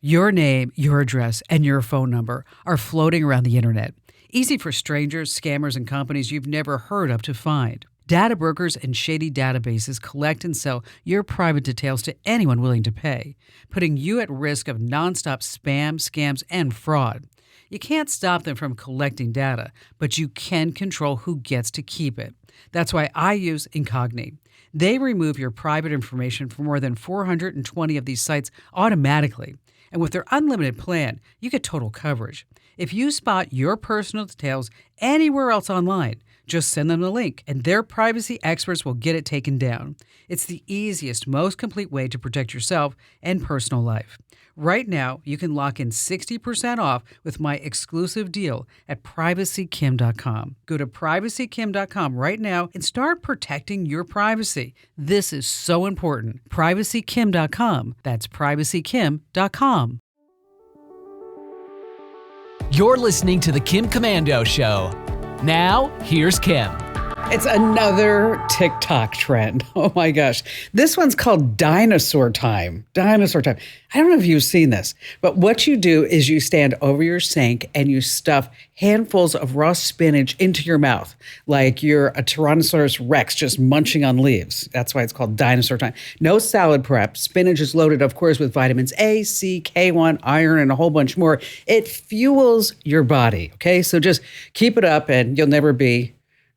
Your name, your address, and your phone number are floating around the internet. Easy for strangers, scammers, and companies you've never heard of to find. Data brokers and shady databases collect and sell your private details to anyone willing to pay, putting you at risk of nonstop spam, scams, and fraud. You can't stop them from collecting data, but you can control who gets to keep it. That's why I use Incogni. They remove your private information from more than 420 of these sites automatically. And with their unlimited plan, you get total coverage. If you spot your personal details anywhere else online, just send them the link and their privacy experts will get it taken down. It's the easiest, most complete way to protect yourself and personal life. Right now, you can lock in 60% off with my exclusive deal at privacykim.com. Go to privacykim.com right now and start protecting your privacy. This is so important. Privacykim.com. That's privacykim.com. You're listening to The Kim Komando Show. Now, here's Kim. It's another TikTok trend. Oh my gosh. This one's called dinosaur time. Dinosaur time. I don't know if you've seen this, but what you do is you stand over your sink and you stuff handfuls of raw spinach into your mouth, like you're a Tyrannosaurus Rex just munching on leaves. That's why it's called dinosaur time. No salad prep. Spinach is loaded, of course, with vitamins A, C, K1, iron, and a whole bunch more. It fuels your body. Okay, so just keep it up and you'll never be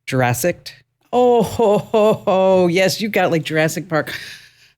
Jurassic. Oh, ho, ho, ho. Yes, you got like Jurassic Park.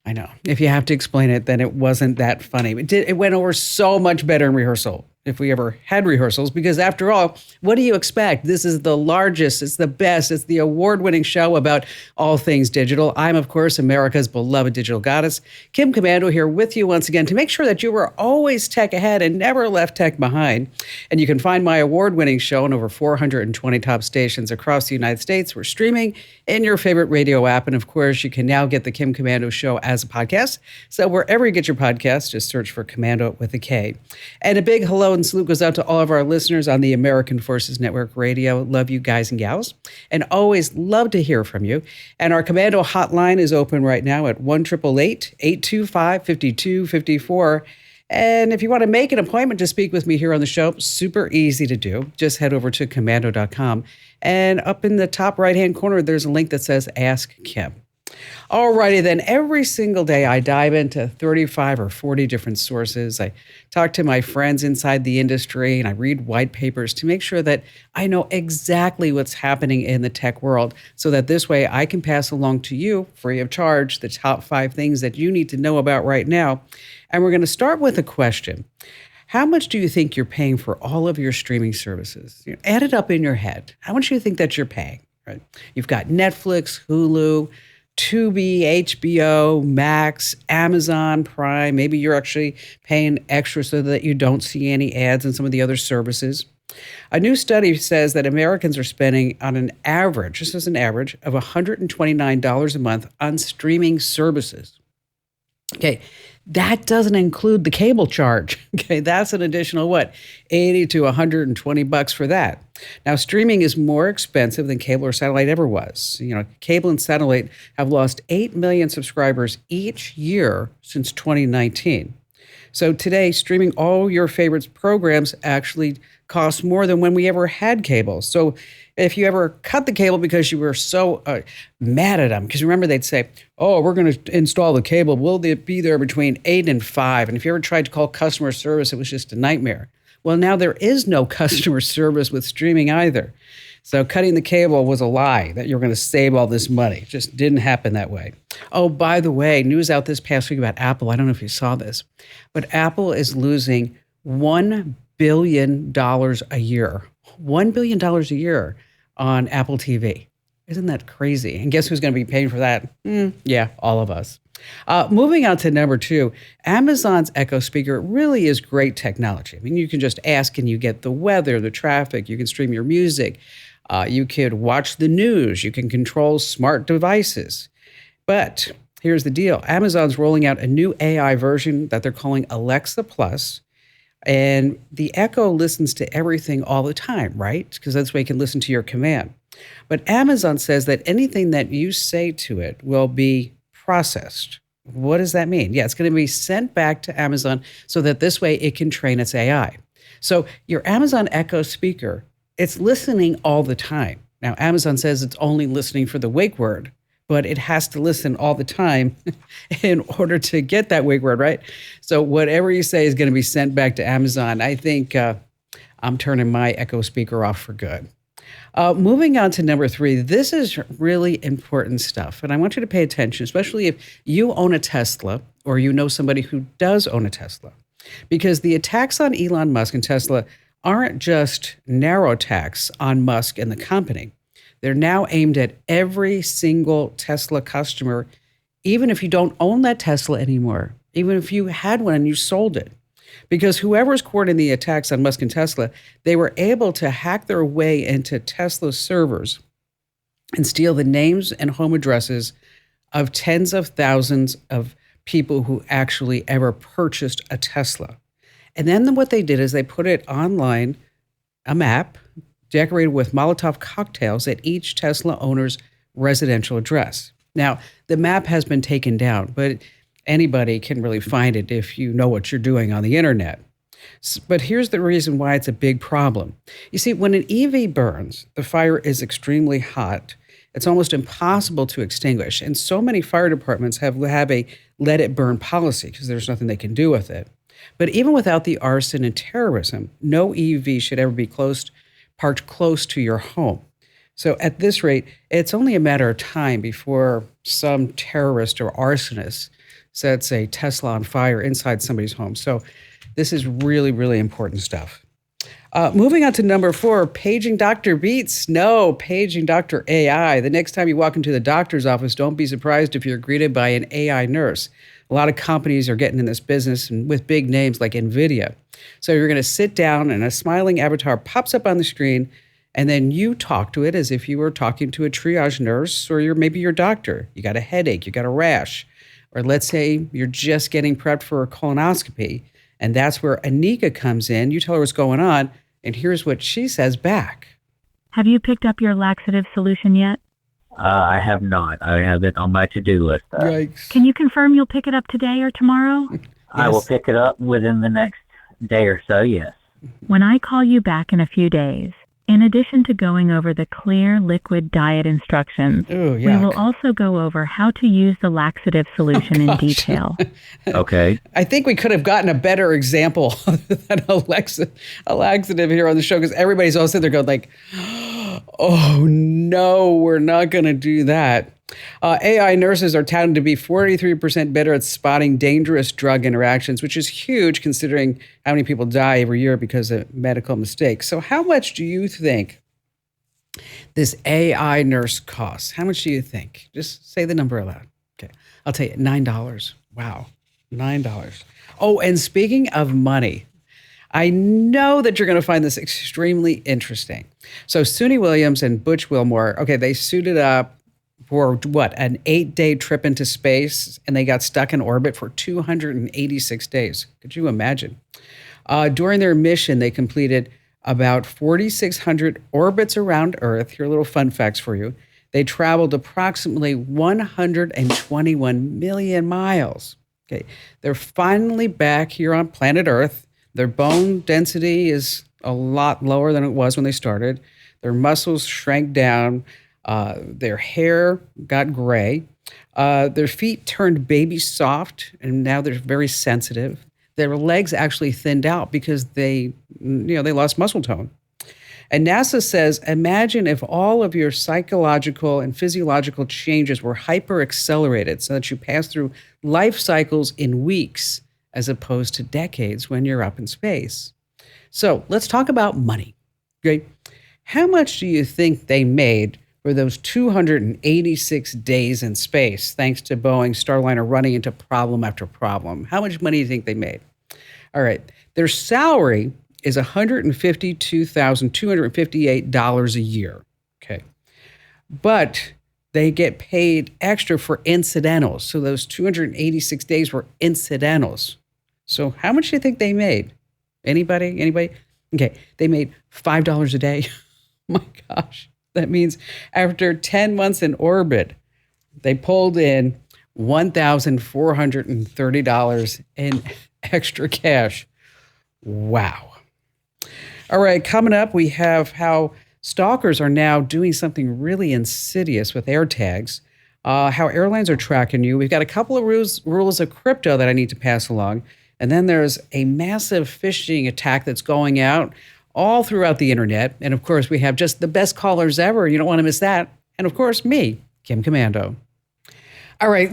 I know. If you have to explain it, then it wasn't that funny. It went over so much better in rehearsal, if we ever had rehearsals, because after all, what do you expect? This is the largest, it's the best, it's the award-winning show about all things digital. I'm, of course, America's beloved digital goddess, Kim Komando, here with you once again to make sure that you were always tech ahead and never left tech behind. And you can find my award-winning show on over 420 top stations across the United States. We're streaming in your favorite radio app. And of course, you can now get the Kim Komando Show as a podcast. So wherever you get your podcast, just search for Komando with a K. And a big hello and salute goes out to all of our listeners on the American Forces Network Radio. Love you guys and gals, and always love to hear from you. And our Commando hotline is open right now at 1-888-825-5254. And if you want to make an appointment to speak with me here on the show, super easy to do. Just head over to komando.com. And up in the top right-hand corner, there's a link that says Ask Kim. Alrighty then, every single day I dive into 35 or 40 different sources. I talk to my friends inside the industry and I read white papers to make sure that I know exactly what's happening in the tech world so that this way I can pass along to you, free of charge, the top 5 things that you need to know about right now. And we're going to start with a question. How much do you think you're paying for all of your streaming services? Add it up in your head. How much do you think that you're paying? Right? You've got Netflix, Hulu, Tubi, HBO, Max, Amazon Prime. Maybe you're actually paying extra so that you don't see any ads on some of the other services. A new study says that Americans are spending on an average, just as an average, of $129 a month on streaming services. Okay, that doesn't include the cable charge. Okay, that's an additional what? 80 to 120 bucks for that. Now, streaming is more expensive than cable or satellite ever was. Cable and satellite have lost 8 million subscribers each year since 2019. So today, streaming all your favorite programs actually costs more than when we ever had cable. So if you ever cut the cable because you were so mad at them, because remember they'd say, oh, we're going to install the cable. Will they be there between 8 and 5? And if you ever tried to call customer service, it was just a nightmare. Well, now there is no customer service with streaming either. So cutting the cable was a lie that you're going to save all this money. It just didn't happen that way. Oh, by the way, news out this past week about Apple. I don't know if you saw this, but Apple is losing $1 billion a year. $1 billion a year on Apple TV. Isn't that crazy? And guess who's going to be paying for that? Yeah, all of us. Moving on to number 2, Amazon's Echo speaker really is great technology. I mean, you can just ask and you get the weather, the traffic, you can stream your music, you could watch the news, you can control smart devices. But here's the deal. Amazon's rolling out a new AI version that they're calling Alexa Plus. And the Echo listens to everything all the time, right? Because that's why you can listen to your command. But Amazon says that anything that you say to it will be processed. What does that mean? Yeah, it's going to be sent back to Amazon so that this way it can train its AI. So your Amazon Echo speaker, it's listening all the time. Now, Amazon says it's only listening for the wake word, but it has to listen all the time in order to get that wake word, right? So whatever you say is going to be sent back to Amazon. I think I'm turning my Echo speaker off for good. Moving on to number 3, this is really important stuff. And I want you to pay attention, especially if you own a Tesla or you know somebody who does own a Tesla. Because the attacks on Elon Musk and Tesla aren't just narrow attacks on Musk and the company. They're now aimed at every single Tesla customer, even if you don't own that Tesla anymore, even if you had one and you sold it. Because whoever's coordinating the attacks on Musk and Tesla, they were able to hack their way into Tesla's servers and steal the names and home addresses of tens of thousands of people who actually ever purchased a Tesla. And then what they did is they put it online, a map decorated with Molotov cocktails at each Tesla owner's residential address. Now, the map has been taken down, but anybody can really find it if you know what you're doing on the internet. But here's the reason why it's a big problem. You see, when an EV burns, the fire is extremely hot. It's almost impossible to extinguish. And so many fire departments have a let it burn policy because there's nothing they can do with it. But even without the arson and terrorism, no EV should ever be parked close to your home. So at this rate, it's only a matter of time before some terrorist or arsonist sets a Tesla on fire inside somebody's home. So this is really, really important stuff. Moving on to number 4, paging Dr. Beats. No, paging Dr. AI. The next time you walk into the doctor's office, don't be surprised if you're greeted by an AI nurse. A lot of companies are getting in this business and with big names like NVIDIA. So you're going to sit down and a smiling avatar pops up on the screen, and then you talk to it as if you were talking to a triage nurse or maybe your doctor. You got a headache, you got a rash. Or let's say you're just getting prepped for a colonoscopy, and that's where Anika comes in. You tell her what's going on, and here's what she says back. Have you picked up your laxative solution yet? I have not. I have it on my to-do list. Yikes. Can you confirm you'll pick it up today or tomorrow? I will pick it up within the next day or so, yes. When I call you back in a few days, in addition to going over the clear liquid diet instructions, Ooh, we yuck. will also go over how to use the laxative solution in detail. Okay. I think we could have gotten a better example than a laxative here on the show because everybody's all sitting there going like, oh no, we're not going to do that. AI nurses are touted to be 43% better at spotting dangerous drug interactions, which is huge considering how many people die every year because of medical mistakes. So how much do you think this AI nurse costs? How much do you think? Just say the number aloud. Okay. I'll tell you, $9. Wow. $9. Oh, and speaking of money, I know that you're going to find this extremely interesting. So Suni Williams and Butch Wilmore, okay, they suited up for an 8-day trip into space, and they got stuck in orbit for 286 days. Could you imagine? During their mission, they completed about 4,600 orbits around Earth. Here are little fun facts for you. They traveled approximately 121 million miles. Okay, they're finally back here on planet Earth. Their bone density is a lot lower than it was when they started. Their muscles shrank down. Their hair got gray. Their feet turned baby soft, and now they're very sensitive. Their legs actually thinned out because they lost muscle tone. And NASA says, imagine if all of your psychological and physiological changes were hyper accelerated so that you pass through life cycles in weeks as opposed to decades when you're up in space. So let's talk about money. Okay? How much do you think they made for those 286 days in space, thanks to Boeing Starliner running into problem after problem? How much money do you think they made? All right. Their salary is $152,258 a year. Okay. But they get paid extra for incidentals. So those 286 days were incidentals. So how much do you think they made? Anybody? Okay. They made $5 a day. Oh my gosh. That means after 10 months in orbit, they pulled in $1,430 in extra cash. Wow. All right, coming up, we have how stalkers are now doing something really insidious with AirTags, how airlines are tracking you. We've got a couple of rules of crypto that I need to pass along. And then there's a massive phishing attack that's going out all throughout the internet. And of course, we have just the best callers ever. You don't want to miss that. And of course, me, Kim Commando. All right,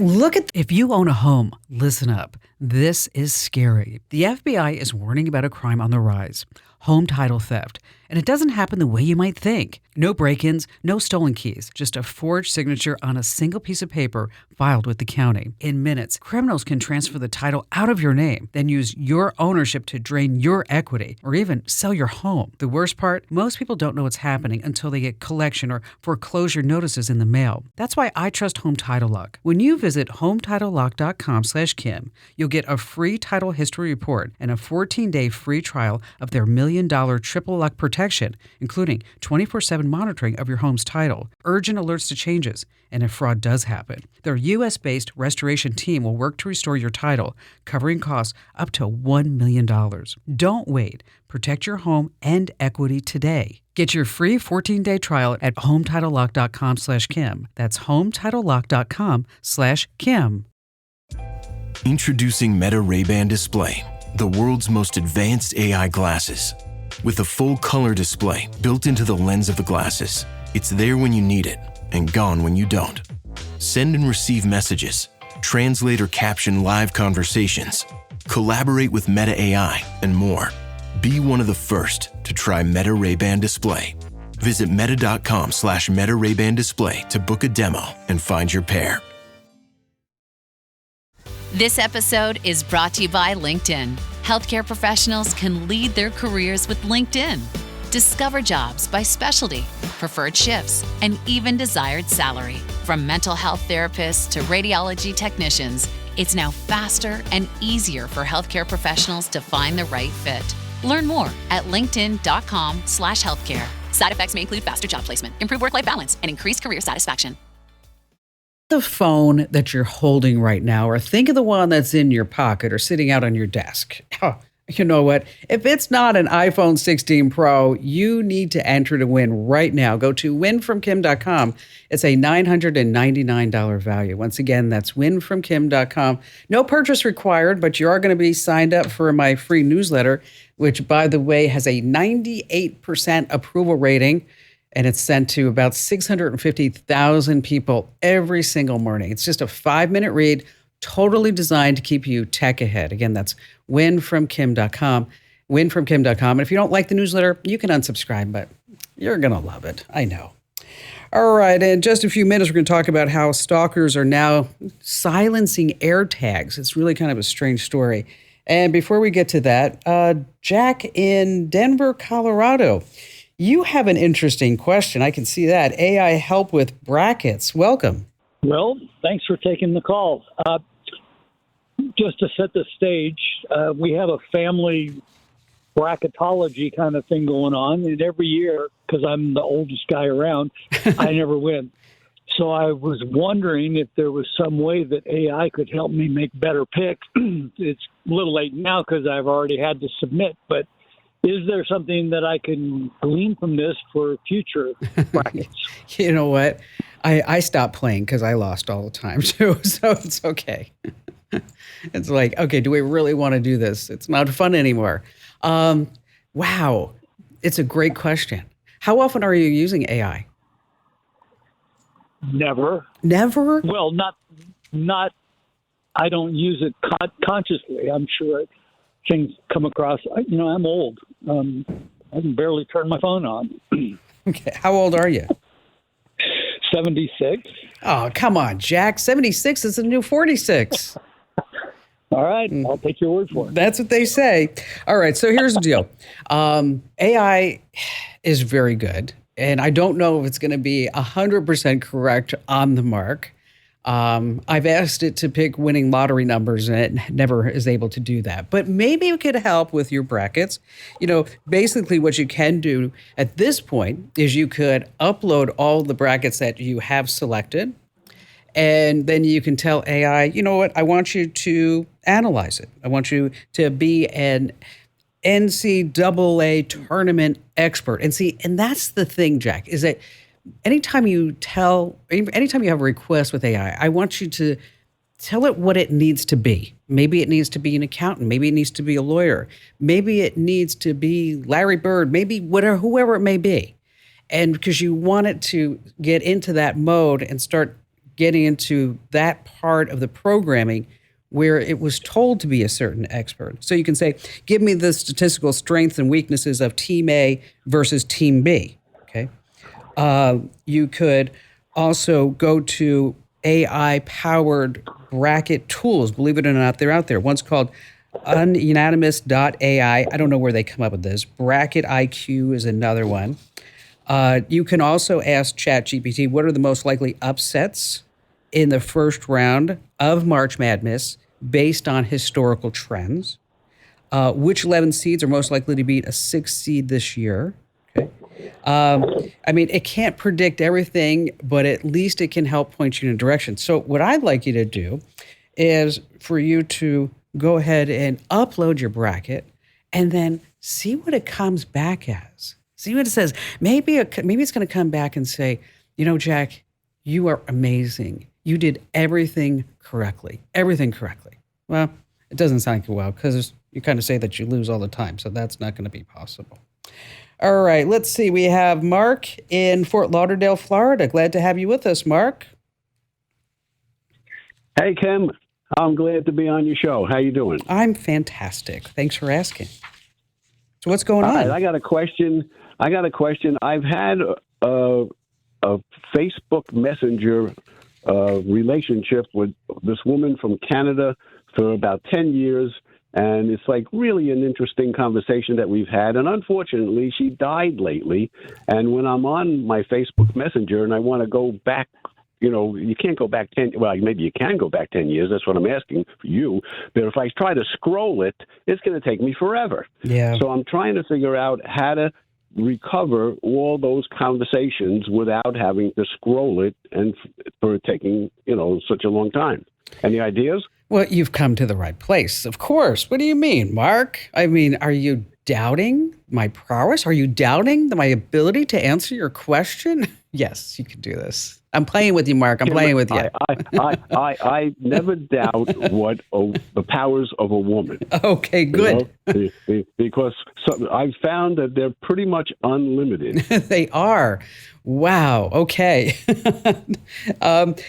if you own a home, listen up. This is scary. The FBI is warning about a crime on the rise. Home title theft. And it doesn't happen the way you might think. No break-ins, no stolen keys, just a forged signature on a single piece of paper filed with the county. In minutes, criminals can transfer the title out of your name, then use your ownership to drain your equity or even sell your home. The worst part, most people don't know what's happening until they get collection or foreclosure notices in the mail. That's why I trust Home Title Lock. When you visit HometitleLock.com/Kim, you'll get a free title history report and a 14-day free trial of their $1 million triple lock protection, including 24/7 monitoring of your home's title, urgent alerts to changes, and if fraud does happen. Their U.S.-based restoration team will work to restore your title, covering costs up to $1 million. Don't wait. Protect your home and equity today. Get your free 14-day trial at HometitleLock.com/Kim. That's HometitleLock.com/Kim. Introducing Meta Ray-Ban Display, the world's most advanced AI glasses. With a full color display built into the lens of the glasses, it's there when you need it and gone when you don't. Send and receive messages, translate or caption live conversations, collaborate with Meta AI, and more. Be one of the first to try Meta Ray-Ban Display. Visit meta.com/Meta Ray-Ban Display to book a demo and find your pair. This episode is brought to you by LinkedIn. Healthcare professionals can lead their careers with LinkedIn. Discover jobs by specialty, preferred shifts, and even desired salary. From mental health therapists to radiology technicians, it's now faster and easier for healthcare professionals to find the right fit. Learn more at linkedin.com/healthcare. Side effects may include faster job placement, improved work-life balance, and increased career satisfaction. The phone that you're holding right now, or think of the one that's in your pocket or sitting out on your desk. Oh, you know what? If it's not an iPhone 16 Pro, you need to enter to win right now. Go to winfromkim.com. It's a $999 value. Once again, that's winfromkim.com. No purchase required, but you are going to be signed up for my free newsletter, which, by the way, has a 98% approval rating. And it's sent to about 650,000 people every single morning. It's just a 5-minute read, totally designed to keep you tech ahead. Again, that's winfromkim.com, winfromkim.com. And if you don't like the newsletter, you can unsubscribe, but you're going to love it. I know. All right, in just a few minutes, we're going to talk about how stalkers are now silencing AirTags. It's really kind of a strange story. And before we get to that, Jack in Denver, Colorado, you have an interesting question. I can see that. AI help with brackets. Welcome. Well, thanks for taking the call. Just to set the stage, we have a family bracketology kind of thing going on. And every year, because I'm the oldest guy around, I never win. So I was wondering if there was some way that AI could help me make better picks. It's a little late now because I've already had to submit, but is there something that I can glean from this for future brackets? You know what? I stopped playing because I lost all the time too, so it's okay. It's like, okay, do we really want to do this? It's not fun anymore. Wow. It's a great question. How often are you using AI? Never. Never? Well, not. I don't use it consciously. I'm sure things come across. I'm old. I can barely turn my phone on. Okay. How old are you? 76. Oh, come on, Jack. 76 is the new 46. All right. I'll take your word for it. That's what they say. All right. So here's the deal. AI is very good. And I don't know if it's going to be 100% correct on the mark. I've asked it to pick winning lottery numbers, and it never is able to do that. But maybe it could help with your brackets. Basically what you can do at this point is you could upload all the brackets that you have selected, And then you can tell AI, you know what, I want you to analyze it. I want you to be an NCAA tournament expert. And see, and that's the thing, Jack, is that anytime you have a request with AI, I want you to tell it what it needs to be. Maybe it needs to be an accountant. Maybe it needs to be a lawyer. Maybe it needs to be Larry Bird. Maybe whoever it may be. And because you want it to get into that mode and start getting into that part of the programming where it was told to be a certain expert. So you can say, give me the statistical strengths and weaknesses of team A versus team B, okay? You could also go to AI-powered bracket tools. Believe it or not, they're out there. One's called unanimous.ai. I don't know where they come up with this. Bracket IQ is another one. You can also ask ChatGPT, what are the most likely upsets in the first round of March Madness based on historical trends? Which 11 seeds are most likely to beat a 6 seed this year? Okay. I mean, it can't predict everything, but at least it can help point you in a direction. So what I'd like you to do is for you to go ahead and upload your bracket and then see what it comes back as. See what it says. Maybe it's going to come back and say, you know, Jack, you are amazing. You did everything correctly. Everything correctly. Well, it doesn't sound like well because you kind of say that you lose all the time. So that's not going to be possible. All right, let's see. We have Mark in Fort Lauderdale, Florida. Glad to have you with us, Mark. Hey, Kim. I'm glad to be on your show. How you doing? I'm fantastic. Thanks for asking. So what's going on? Right, I got a question. I've had a Facebook Messenger relationship with this woman from Canada for about 10 years. And it's like really an interesting conversation that we've had. And unfortunately, she died lately. And when I'm on my Facebook Messenger and I want to go back, you know, you can't go back 10, well, maybe you can go back 10 years. That's what I'm asking for you. But if I try to scroll it, it's going to take me forever. Yeah. So I'm trying to figure out how to recover all those conversations without having to scroll it and for it taking, you know, such a long time. Any ideas? Well, you've come to the right place, of course. What do you mean, Mark? I mean, are you doubting my prowess? Are you doubting my ability to answer your question? Yes, you can do this. I'm playing with you, Mark. I'm playing with you. I never doubt the powers of a woman. Okay, good. You know? Because I've found that they're pretty much unlimited. They are. Wow. Okay.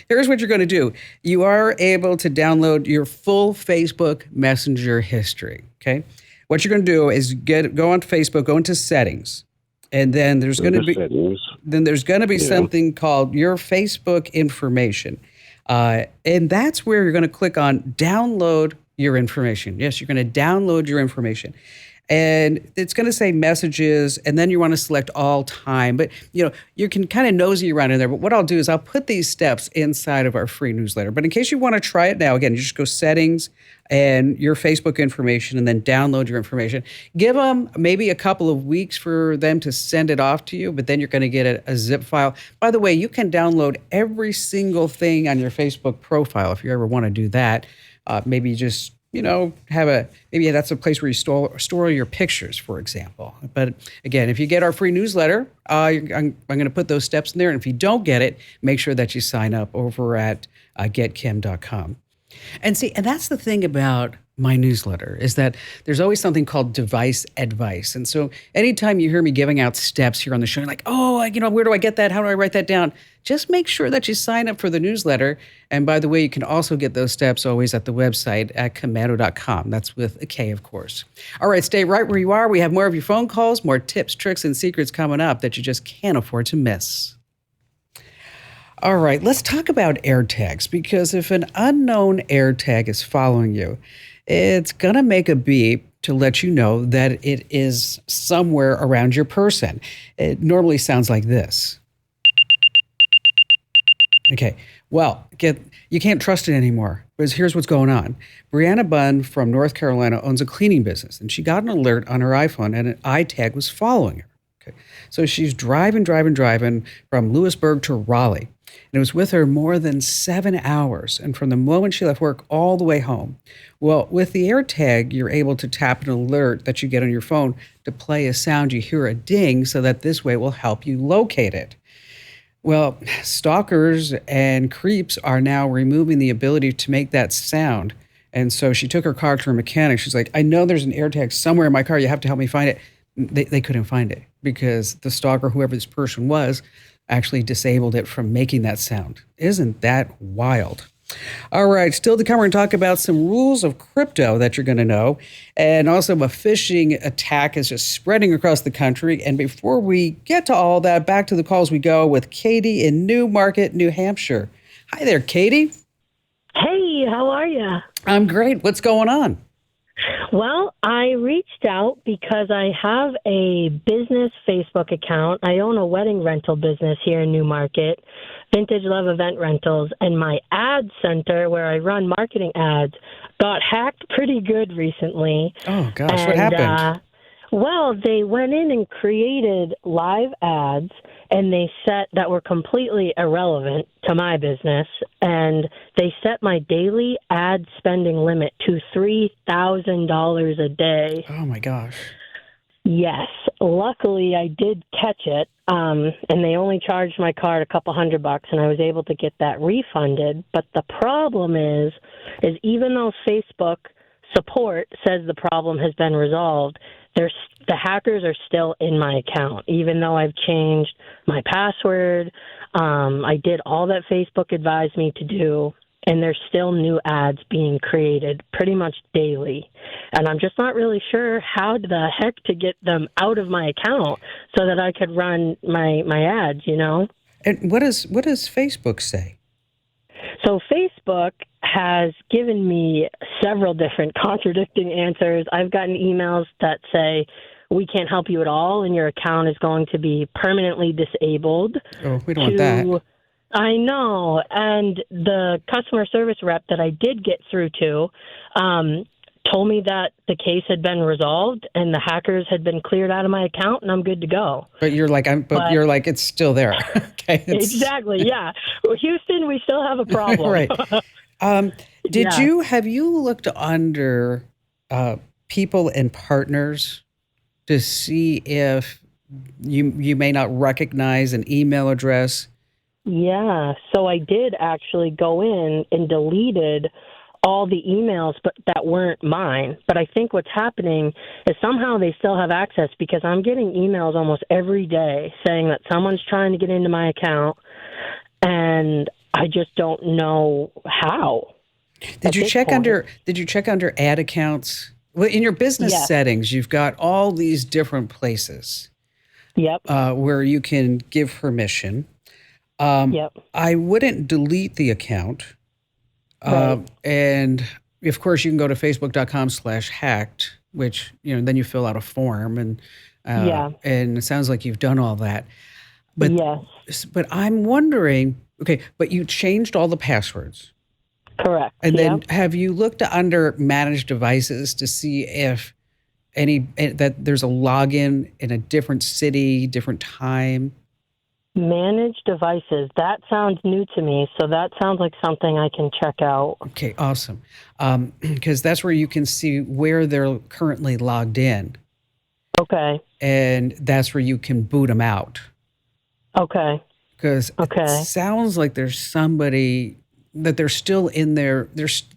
Here's what you're going to do. You are able to download your full Facebook Messenger history. Okay. What you're going to do is go on Facebook, go into settings. And then there's going to be something called your Facebook information. And that's where you're going to click on download your information. Yes, you're going to download your information. And it's going to say messages, and then you want to select all time. But, you know, you can kind of nosy around in there. But what I'll do is I'll put these steps inside of our free newsletter. But in case you want to try it now, again, you just go settings and your Facebook information and then download your information. Give them maybe a couple of weeks for them to send it off to you, but then you're going to get a zip file. By the way, you can download every single thing on your Facebook profile if you ever want to do that. Maybe just, you know, maybe that's a place where you store your pictures, for example. But again, if you get our free newsletter, I'm going to put those steps in there. And if you don't get it, make sure that you sign up over at getkim.com. And see, and that's the thing about my newsletter is that there's always something called device advice. And so anytime you hear me giving out steps here on the show, you're like, oh, you know, where do I get that? How do I write that down? Just make sure that you sign up for the newsletter. And by the way, you can also get those steps always at the website at commando.com. That's with a K, of course. All right, stay right where you are. We have more of your phone calls, more tips, tricks, and secrets coming up that you just can't afford to miss. All right, let's talk about AirTags, because if an unknown AirTag is following you, it's going to make a beep to let you know that it is somewhere around your person. It normally sounds like this. Okay, well, you can't trust it anymore, because here's what's going on. Brianna Bunn from North Carolina owns a cleaning business, and she got an alert on her iPhone, and an iTag was following her. Okay. So she's driving from Lewisburg to Raleigh. And it was with her more than 7 hours. And from the moment she left work all the way home. Well, with the AirTag, you're able to tap an alert that you get on your phone to play a sound you hear a ding so that this way will help you locate it. Well, stalkers and creeps are now removing the ability to make that sound. And so she took her car to her mechanic. She's like, I know there's an AirTag somewhere in my car. You have to help me find it. They couldn't find it because the stalker, whoever this person was, actually disabled it from making that sound. Isn't that wild? All right, still to come, we're going to talk about some rules of crypto that you're going to know. And also a phishing attack is just spreading across the country. And before we get to all that, back to the calls we go with Katie in Newmarket, New Hampshire. Hi there, Katie. Hey, how are you? I'm great. What's going on? Well, I reached out because I have a business Facebook account. I own a wedding rental business here in Newmarket, Vintage Love Event Rentals, and my ad center where I run marketing ads got hacked pretty good recently. Oh, gosh, what happened? Well, they went in and created live ads, and they set that were completely irrelevant to my business, and they set my daily ad spending limit to $3,000 a day. Oh, my gosh. Yes. Luckily, I did catch it, and they only charged my card a couple $100, and I was able to get that refunded. But the problem is even though Facebook support says the problem has been resolved, the hackers are still in my account, even though I've changed my password. I did all that Facebook advised me to do, and there's still new ads being created pretty much daily. And I'm just not really sure how the heck to get them out of my account so that I could run my ads, you know? And what does Facebook say? So Facebook has given me several different contradicting answers. I've gotten emails that say, we can't help you at all, and your account is going to be permanently disabled. Oh, we don't want that. I know. And the customer service rep that I did get through to told me that the case had been resolved and the hackers had been cleared out of my account, and I'm good to go. But you're like, you're like, it's still there. Okay. Exactly. Yeah. Well, Houston, we still have a problem. Right. Have you looked under people and partners to see if you may not recognize an email address? Yeah. So I did actually go in and deleted all the emails but that weren't mine. But I think what's happening is somehow they still have access, because I'm getting emails almost every day saying that someone's trying to get into my account, and I just don't know how. Did you check under ad accounts? Well, in your business settings, you've got all these different places. Yep. Where you can give permission. Yep. I wouldn't delete the account. Right. And of course, you can go to facebook.com/hacked, which, then you fill out a form, and it sounds like you've done all that. But yes. But I'm wondering, okay, but you changed all the passwords. Correct. And then have you looked under managed devices to see if that there's a login in a different city, different time? Managed devices. That sounds new to me, so that sounds like something I can check out. Okay, awesome. Because that's where you can see where they're currently logged in. Okay. And that's where you can boot them out. Okay. Because it sounds like there's somebody that they're still in there.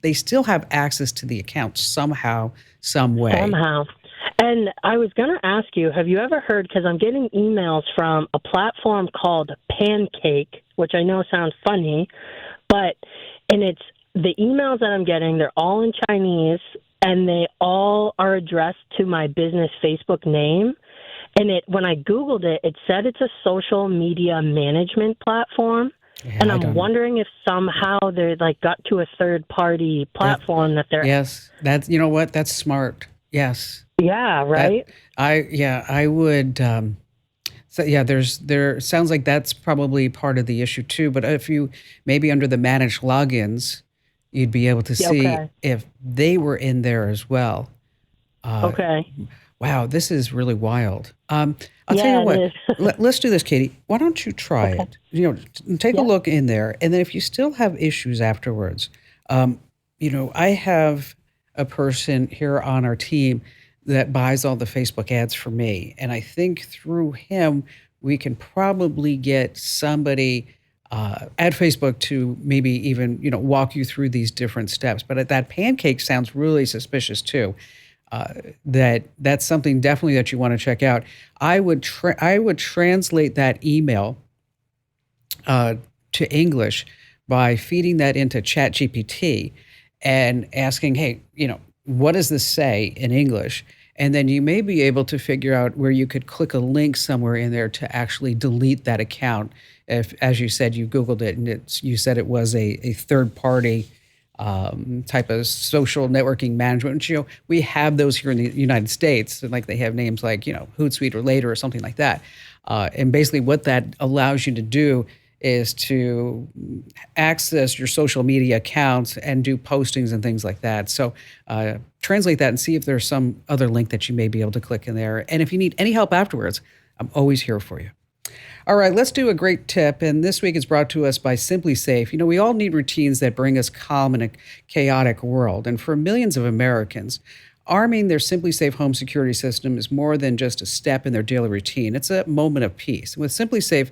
They still have access to the account somehow, some way. Somehow. And I was going to ask you, have you ever heard, because I'm getting emails from a platform called Pancake, which I know sounds funny, and it's the emails that I'm getting, they're all in Chinese, and they all are addressed to my business Facebook name. And when I Googled it, it said it's a social media management platform. Yeah, and I'm wondering if somehow they got to a third party platform that they're... Yes, that's, you know what, that's smart. Yes. Yeah, right? I would, there sounds like that's probably part of the issue too, but if you, maybe under the managed logins, you'd be able to see if they were in there as well. Okay. Wow, this is really wild. I'll tell Yeah, you what. it is. Let's do this, Katie. Why don't you try Okay. it? Take a look in there, and then if you still have issues afterwards, I have a person here on our team that buys all the Facebook ads for me, and I think through him we can probably get somebody at Facebook to maybe even walk you through these different steps. But that pancake sounds really suspicious too. That's something definitely that you want to check out. I would translate that email to English by feeding that into ChatGPT and asking, hey, what does this say in English? And then you may be able to figure out where you could click a link somewhere in there to actually delete that account. If, as you said, you Googled it and you said it was a third party type of social networking management. Which, we have those here in the United States, like they have names like, Hootsuite or Later or something like that. And basically what that allows you to do is to access your social media accounts and do postings and things like that. So translate that and see if there's some other link that you may be able to click in there. And if you need any help afterwards, I'm always here for you. All right, let's do a great tip. And this week is brought to us by Simply Safe. We all need routines that bring us calm in a chaotic world. And for millions of Americans, arming their Simply Safe home security system is more than just a step in their daily routine. It's a moment of peace. With Simply Safe,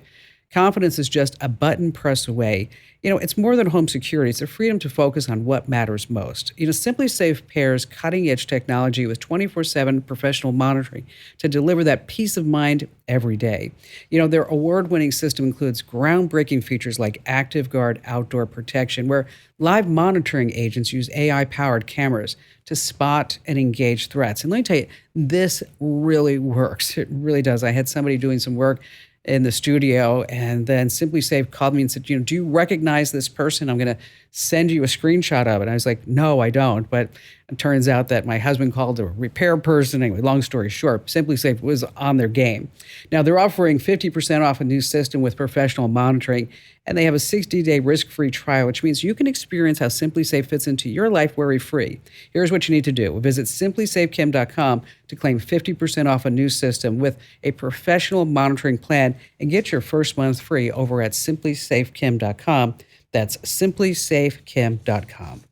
confidence is just a button press away. It's more than home security. It's a freedom to focus on what matters most. Simply Safe pairs cutting-edge technology with 24/7 professional monitoring to deliver that peace of mind every day. Their award-winning system includes groundbreaking features like Active Guard outdoor protection, where live monitoring agents use AI-powered cameras to spot and engage threats. And let me tell you, this really works. It really does. I had somebody doing some work in the studio, and then Simply Safe called me and said, do you recognize this person? I'm going to send you a screenshot of it. And I was like, no, I don't. But it turns out that my husband called a repair person. Anyway, long story short, Simply Safe was on their game. Now they're offering 50% off a new system with professional monitoring, and they have a 60-day risk-free trial, which means you can experience how Simply Safe fits into your life worry-free. Here's what you need to do. Visit simplysafekim.com to claim 50% off a new system with a professional monitoring plan and get your first month free over at simplysafekim.com. That's simplysafekim.com.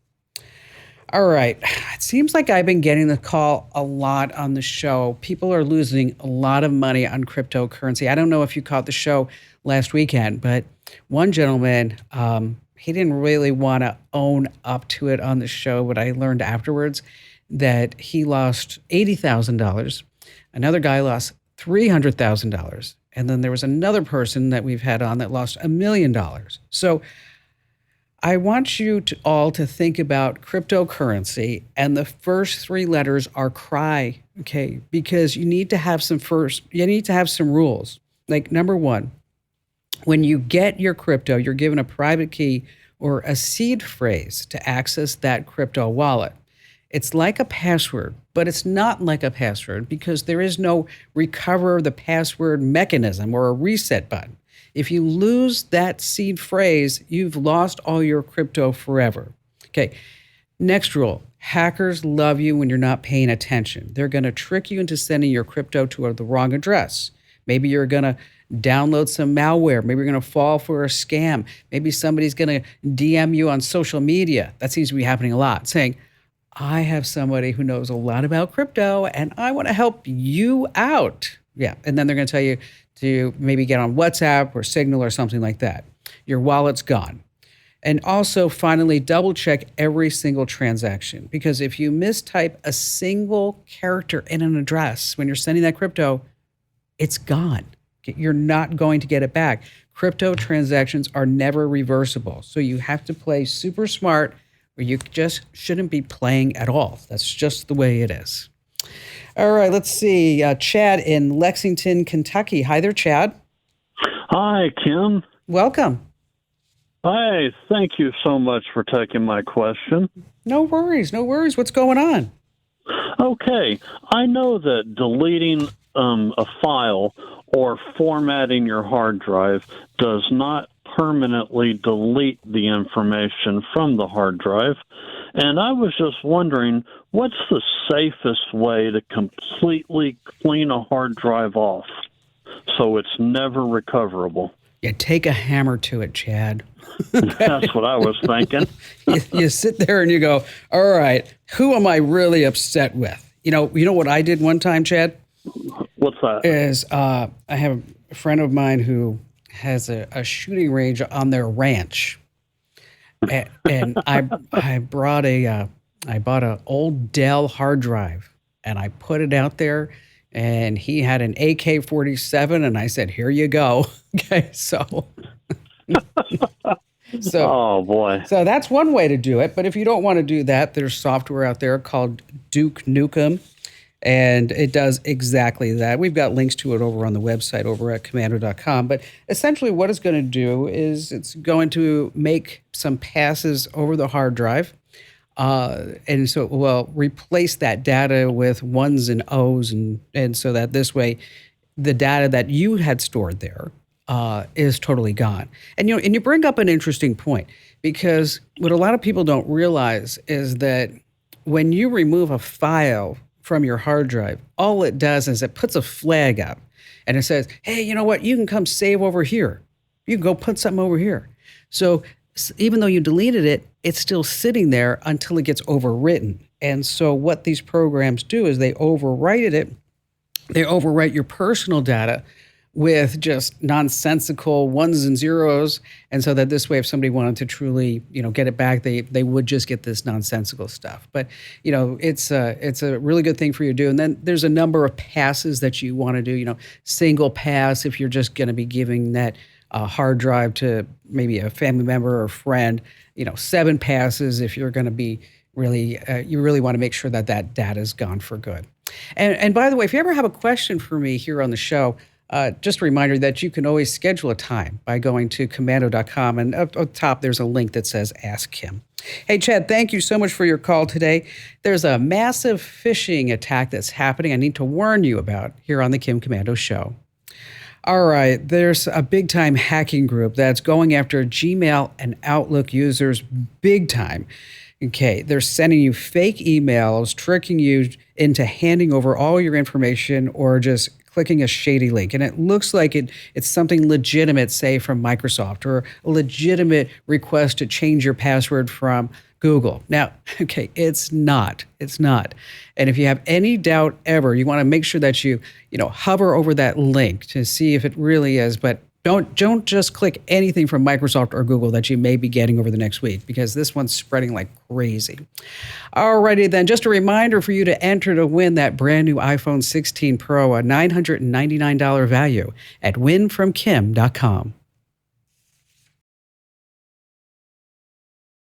All right. It seems like I've been getting the call a lot on the show. People are losing a lot of money on cryptocurrency. I don't know if you caught the show last weekend, but one gentleman, he didn't really want to own up to it on the show, but I learned afterwards that he lost $80,000. Another guy lost $300,000. And then there was another person that we've had on that lost $1 million. So I want you all to think about cryptocurrency, and the first three letters are CRY, okay? Because you need to have some rules. Like number one, when you get your crypto, you're given a private key or a seed phrase to access that crypto wallet. It's like a password, but it's not like a password because there is no recover the password mechanism or a reset button. If you lose that seed phrase, you've lost all your crypto forever. Okay, next rule. Hackers love you when you're not paying attention. They're going to trick you into sending your crypto to the wrong address. Maybe you're going to download some malware. Maybe you're going to fall for a scam. Maybe somebody's going to DM you on social media. That seems to be happening a lot, saying, I have somebody who knows a lot about crypto and I want to help you out. Yeah, and then they're going to tell you to maybe get on WhatsApp or Signal or something like that. Your wallet's gone. And also, finally, double check every single transaction, because if you mistype a single character in an address when you're sending that crypto, it's gone. You're not going to get it back. Crypto transactions are never reversible. So you have to play super smart, or you just shouldn't be playing at all. That's just the way it is. All right, let's see. Chad in Lexington, Kentucky. Hi there, Chad. Hi, Kim. Welcome. Hi, thank you so much for taking my question. No worries, no worries. What's going on? Okay, I know that deleting a file or formatting your hard drive does not permanently delete the information from the hard drive. And I was just wondering, what's the safest way to completely clean a hard drive off so it's never recoverable? Yeah, take a hammer to it, Chad. That's what I was thinking. You sit there and you go, all right, who am I really upset with? You know what I did one time, Chad? What's that? Is I have a friend of mine who has a shooting range on their ranch. And I bought an old Dell hard drive and I put it out there, and he had an AK-47 and I said, here you go. Okay. So Oh boy. So that's one way to do it. But if you don't want to do that, there's software out there called Duke Nukem, and it does exactly that. We've got links to it over on the website over at commando.com. But essentially what it's going to do is it's going to make some passes over the hard drive. And so it will replace that data with ones and O's, and so that this way the data that you had stored there is totally gone. And you bring up an interesting point, because what a lot of people don't realize is that when you remove a file from your hard drive, all it does is it puts a flag up and it says, hey, you know what? You can come save over here. You can go put something over here. So even though you deleted it, it's still sitting there until it gets overwritten. And so what these programs do is they overwrite it. They overwrite your personal data with just nonsensical ones and zeros. And so that this way, if somebody wanted to truly, get it back, they would just get this nonsensical stuff. But, it's a really good thing for you to do. And then there's a number of passes that you want to do, single pass if you're just going to be giving that hard drive to maybe a family member or friend, 7 passes if you're going to be really, you really want to make sure that that data is gone for good. And by the way, if you ever have a question for me here on the show, just a reminder that you can always schedule a time by going to commando.com, and up top there's a link that says Ask Kim. Hey, Chad, thank you so much for your call today. There's a massive phishing attack that's happening I need to warn you about here on the Kim Komando Show. All right, there's a big-time hacking group that's going after Gmail and Outlook users big time. Okay, they're sending you fake emails, tricking you into handing over all your information or just clicking a shady link. And it looks like it's something legitimate, say from Microsoft, or a legitimate request to change your password from Google. Now, okay, it's not. And if you have any doubt ever, you want to make sure that you hover over that link to see if it really is. But don't just click anything from Microsoft or Google that you may be getting over the next week, because this one's spreading like crazy. Alrighty then, just a reminder for you to enter to win that brand new iPhone 16 Pro, a $999 value at winfromkim.com.